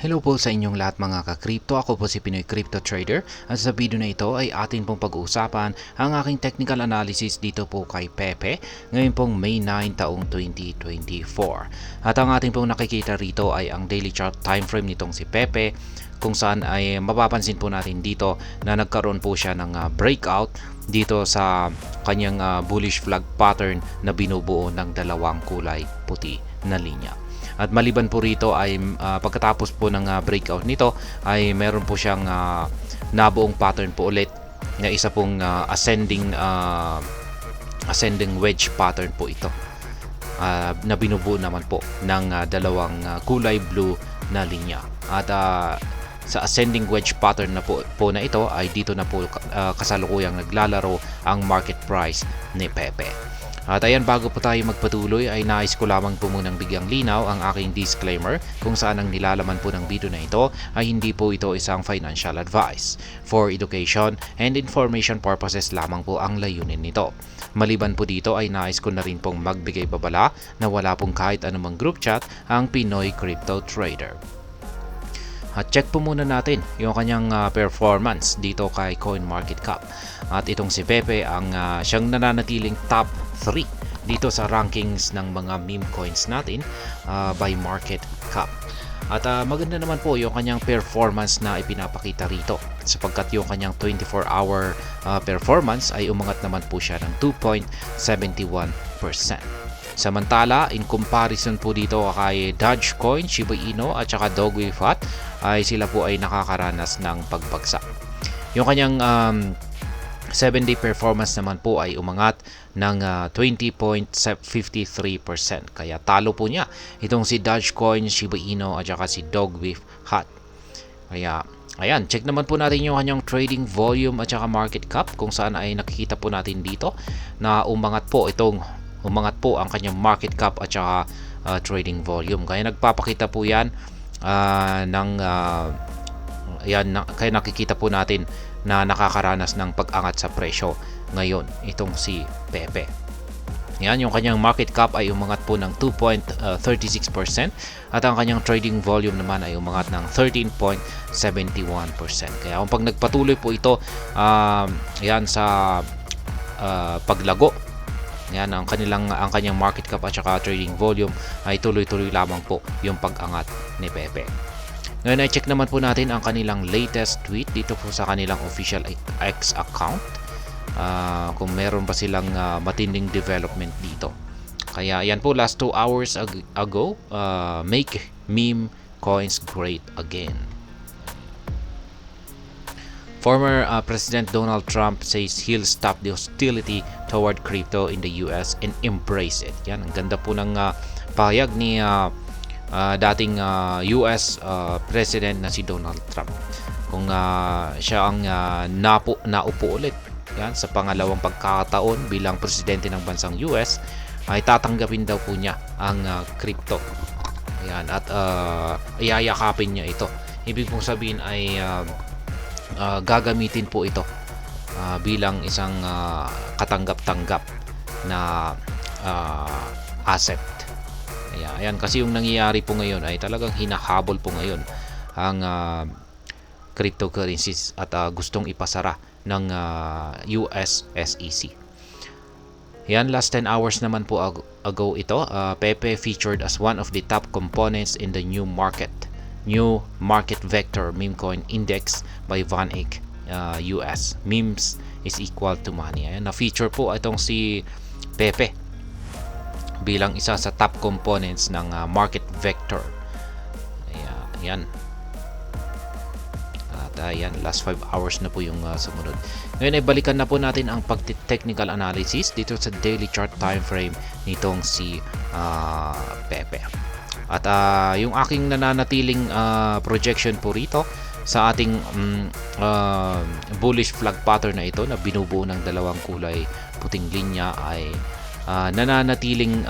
Hello po sa inyong lahat mga ka-crypto. Ako po si Pinoy Crypto Trader at sa video na ito ay atin pong pag-uusapan ang aking technical analysis dito po kay Pepe ngayon pong May 9 taong 2024. At ang ating pong nakikita rito ay ang daily chart time frame nitong si Pepe kung saan ay mapapansin po natin dito na nagkaroon po siya ng breakout dito sa kanyang bullish flag pattern na binubuo ng dalawang kulay puti na linya. At maliban po rito ay pagkatapos po ng breakout nito ay meron po siyang nabuong pattern po ulit na isa pong ascending wedge pattern po ito na binubuo naman po ng dalawang kulay blue na linya. At sa ascending wedge pattern na po na ito ay dito na po kasalukuyang naglalaro ang market price ni Pepe. At ayan, bago po tayo magpatuloy ay nais ko lamang po munang bigyang linaw ang aking disclaimer kung saan ang nilalaman po ng video na ito ay hindi po ito isang financial advice. For education and information purposes lamang po ang layunin nito. Maliban po dito ay nais ko na rin pong magbigay babala na wala pong kahit anumang group chat ang Pinoy Crypto Trader. At check po muna natin yung kanyang performance dito kay CoinMarketCap. At itong si Pepe ang siyang nananatiling top 3 dito sa rankings ng mga meme coins natin by market cap. At maganda naman po yung kanyang performance na ipinapakita rito sapagkat yung kanyang 24-hour performance ay umangat naman po siya ng 2.71%. Samantala, in comparison po dito kay Dogecoin, Shiba Inu at saka Dogwify Fat ay sila po ay nakakaranas ng pagbagsak. Yung kanyang 7-day performance naman po ay umangat ng 20.53%. Kaya talo po niya itong si Dogecoin, Shiba Inu at saka si Dogwify Fat. Kaya ayan, check naman po natin yung kanyang trading volume at saka market cap kung saan ay nakikita po natin dito na umangat po ang kanyang market cap at saka trading volume. Kaya nagpapakita po yan kaya nakikita po natin na nakakaranas ng pag-angat sa presyo ngayon itong si Pepe. Yan, yung kanyang market cap ay umangat po ng 2.36% at ang kanyang trading volume naman ay umangat ng 13.71%. Kaya kung pag nagpatuloy po ito yan sa paglago, yan ang kanyang market cap at saka trading volume ay tuloy-tuloy lamang po yung pag-angat ni Pepe. Ngayon ay check naman po natin ang kanilang latest tweet dito po sa kanilang official X account. Kung meron pa silang matinding development dito. Kaya yan po, last 2 hours ago, make meme coins great again. Former President Donald Trump says he'll stop the hostility toward crypto in the US and embrace it. Yan, ang ganda po ng pahayag ni dating US President na si Donald Trump. Kung siya ang naupo ulit yan, sa pangalawang pagkakataon bilang presidente ng bansang US, ay tatanggapin daw po niya ang crypto. Yan, at iyayakapin niya ito. Ibig pong sabihin ay gagamitin po ito bilang isang katanggap-tanggap na asset. Ayan, kasi yung nangyayari po ngayon ay talagang hinahabol po ngayon ang cryptocurrencies at gustong ipasara ng US SEC. Yan, last 10 hours naman po ago ito, Pepe featured as one of the top components in the new market vector meme coin index by VanEck US. Memes is equal to money. Ayan, na-feature po itong si Pepe bilang isa sa top components ng market vector. Ayan. At ayan, last 5 hours na po yung sumunod. Ngayon ay balikan na po natin ang pag-technical analysis dito sa daily chart time frame nitong si Pepe. At yung aking nananatiling projection po rito sa ating bullish flag pattern na ito na binubuo ng dalawang kulay puting linya ay nananatiling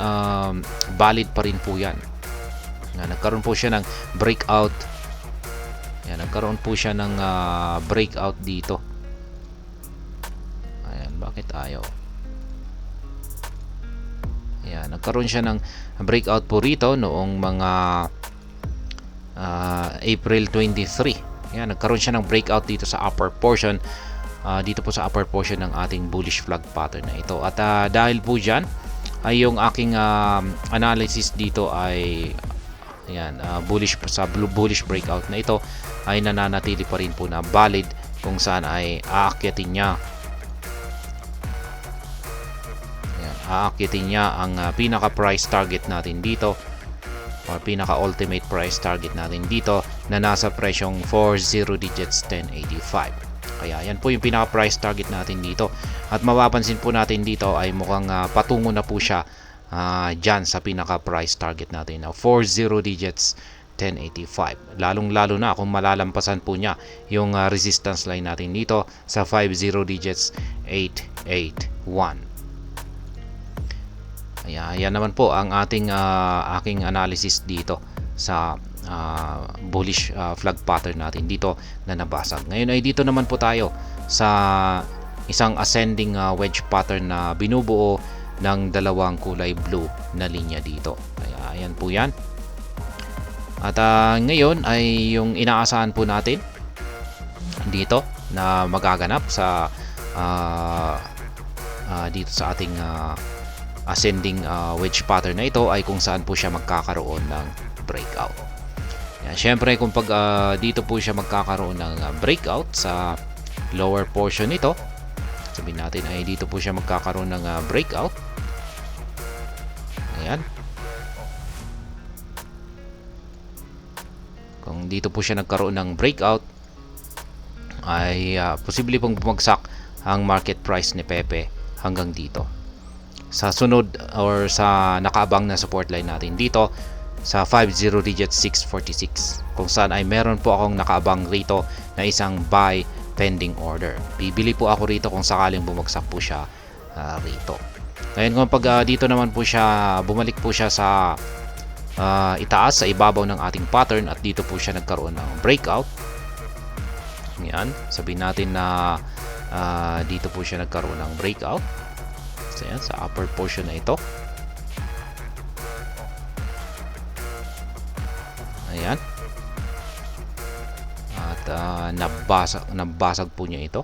valid pa rin po yan. Nagkaroon po siya ng breakout. Yan, nagkaroon po siya ng breakout dito. Ayan, bakit ayaw? Ayan, nagkaroon siya ng breakout po rito noong mga April 23. Ayan, nagkaroon siya ng breakout dito sa upper portion. Dito po sa upper portion ng ating bullish flag pattern na ito. At dahil po dyan, ay yung aking analysis dito ay ayan, bullish breakout na ito ay nananatili pa rin po na valid kung saan ay aakyatin niya. Ayan, aakyatin niya ang pinaka price target natin dito or pinaka ultimate price target natin dito na nasa presyong 40 digits 1085. Kaya yan po yung pinaka price target natin dito. At mapapansin po natin dito ay mukhang patungo na po siya dyan sa pinaka price target natin na 40 digits 1085. Lalong-lalo na kung malalampasan po niya yung resistance line natin dito sa 50 digits 881. Ayan naman po ang aking analysis dito sa bullish flag pattern natin dito na nabasag. Ngayon ay dito naman po tayo sa isang ascending wedge pattern na binubuo ng dalawang kulay blue na linya dito. Kaya ayan po yan. At ngayon ay yung inaasahan po natin dito na magaganap sa dito sa ating ascending wedge pattern na ito ay kung saan po siya magkakaroon ng breakout. Yan, syempre kung pag dito po siya magkakaroon ng breakout sa lower portion nito, sabihin natin ay dito po siya magkakaroon ng breakout. Ayan. Kung dito po siya nagkaroon ng breakout ay posible pong bumagsak ang market price ni Pepe hanggang dito. Sa sunod or sa nakaabang na support line natin dito sa 50 digits 646 kung saan ay meron po akong nakaabang rito na isang buy pending order. Bibili po ako rito kung sakaling bumagsak po siya rito. Ngayon kung pag dito naman po siya bumalik po siya sa itaas sa ibabaw ng ating pattern at dito po siya nagkaroon ng breakout. Yan, sabihin natin na dito po siya nagkaroon ng breakout. So yan, sa upper portion na ito. Ayan. At nabasag po niya ito.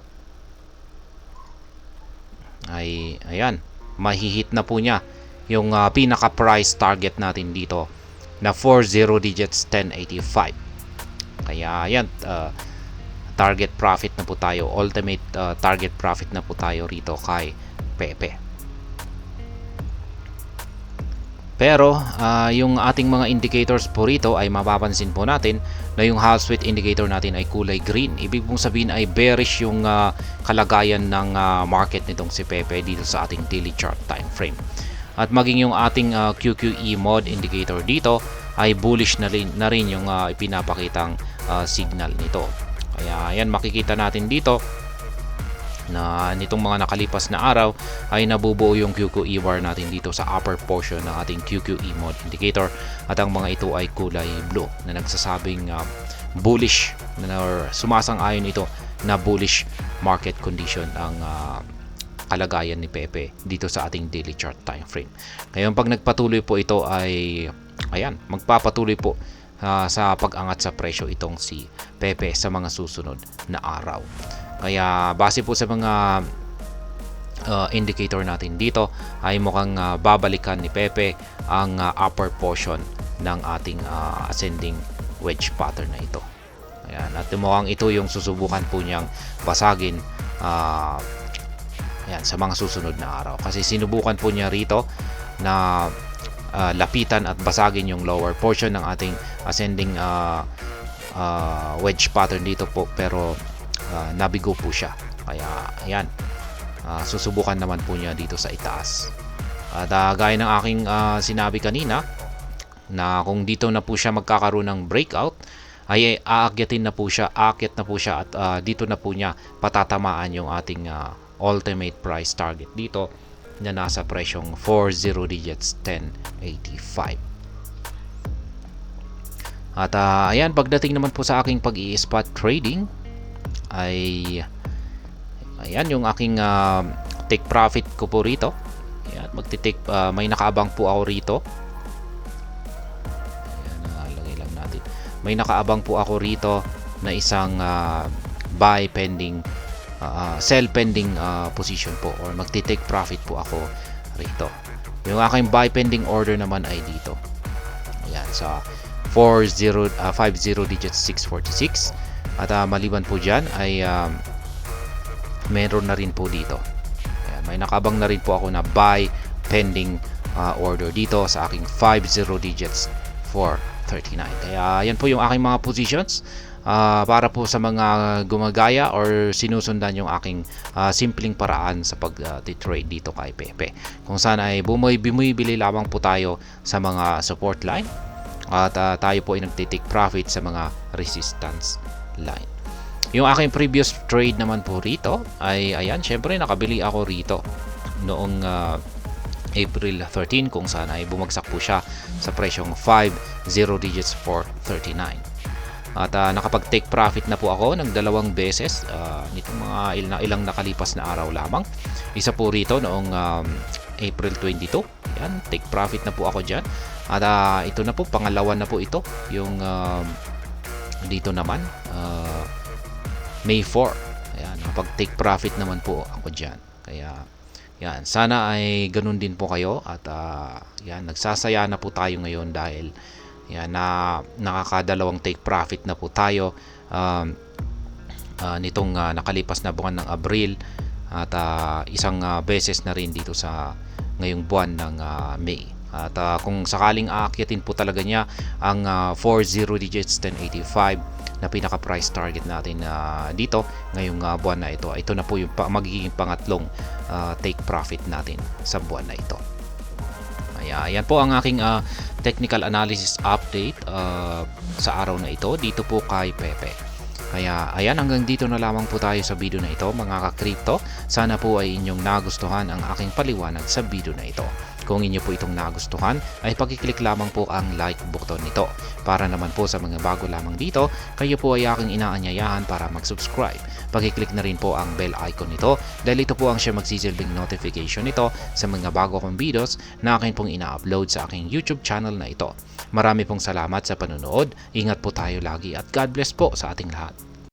Ayan. Mahihit na po niya yung pinaka price target natin dito na 40 digits 1085. Kaya ayan, target profit na po tayo. Ultimate target profit na po tayo rito kay Pepe. Pero yung ating mga indicators po rito ay mapapansin po natin na yung Hall Street indicator natin ay kulay green. Ibig pong sabihin ay bearish yung kalagayan ng market nitong si Pepe dito sa ating daily chart time frame. At maging yung ating QQE mode indicator dito ay bullish na rin yung ipinapakitang signal nito. Kaya ayan, makikita natin dito na nitong mga nakalipas na araw ay nabubuo yung QQE bar natin dito sa upper portion ng ating QQE mode indicator at ang mga ito ay kulay blue na nagsasabing bullish or sumasang-ayon ito na bullish market condition ang kalagayan ni Pepe dito sa ating daily chart time frame. Ngayon pag nagpatuloy po ito ay ayan, magpapatuloy po sa pag-angat sa presyo itong si Pepe sa mga susunod na araw. Kaya base po sa mga indicator natin dito ay mukhang babalikan ni Pepe ang upper portion ng ating ascending wedge pattern na ito. Ayan, at mukhang ito yung susubukan po niyang basagin ayan, sa mga susunod na araw. Kasi sinubukan po niya rito na lapitan at basagin yung lower portion ng ating ascending wedge pattern dito po, pero nabigo po siya. Kaya ayan, susubukan naman po niya dito sa itaas. At gaya ng aking sinabi kanina na kung dito na po siya magkakaroon ng breakout ay aakyatin na po siya, aakyat na po siya at dito na po niya patatamaan yung ating ultimate price target dito na nasa presyong 40 digits 1085. At ayan, pagdating naman po sa aking pag-i-spot trading ay ayan yung aking take profit ko po rito. Ayan, may nakaabang po ako rito. Ayan, lagay lang natin. may nakaabang po ako rito na isang buy pending sell pending position po, or magti-take profit po ako rito. Yung aking buy pending order naman ay dito. Ayan, sa 50 digits 646. At maliban po dyan ay meron na rin po dito. Ayan, may nakabang na rin po ako na buy pending order dito sa aking 50 digits 439. Kaya yan po yung aking mga positions. Para po sa mga gumagaya or sinusundan yung aking simpleng paraan sa pag-trade dito kay Pepe, kung saan ay bumibili lamang po tayo sa mga support line at tayo po ay nagtitake profit sa mga resistance line. Yung aking previous trade naman po rito ay ayan, syempre nakabili ako rito noong April 13, kung saan ay bumagsak po siya sa presyong 50 digits 439. At nakapag-take profit na po ako ng 2 beses nitong mga ilang nakalipas na araw lamang. Isa po rito noong April 22. Yan, take profit na po ako dyan. At ito na po, pangalawa na po ito. Yung dito naman, May 4. Ayan, nakapag-take profit naman po ako dyan. Kaya, yan, sana ay ganun din po kayo. At yan, nagsasaya na po tayo ngayon dahil yan, nakakadalawang take profit na po tayo nitong nakalipas na buwan ng Abril, at isang beses na rin dito sa ngayong buwan ng May. At kung sakaling aakyatin po talaga niya ang 40 digits 1085 na pinaka price target natin dito ngayong buwan na ito na po yung magiging pangatlong take profit natin sa buwan na ito. Ayan po ang aking technical analysis update sa araw na ito dito po kay Pepe. Kaya ayan, hanggang dito na lamang po tayo sa video na ito mga ka-crypto. Sana po ay inyong nagustuhan ang aking paliwanag sa video na ito. Kung inyo po itong nagustuhan ay pag-click lamang po ang like button nito. Para naman po sa mga bago lamang dito, kayo po ay aking inaanyayahan para mag-subscribe. Pag-click na rin po ang bell icon nito dahil ito po ang siya magsisilbing notification nito sa mga bago kong videos na akin pong ina-upload sa aking YouTube channel na ito. Marami pong salamat sa panonood. Ingat po tayo lagi at God bless po sa ating lahat.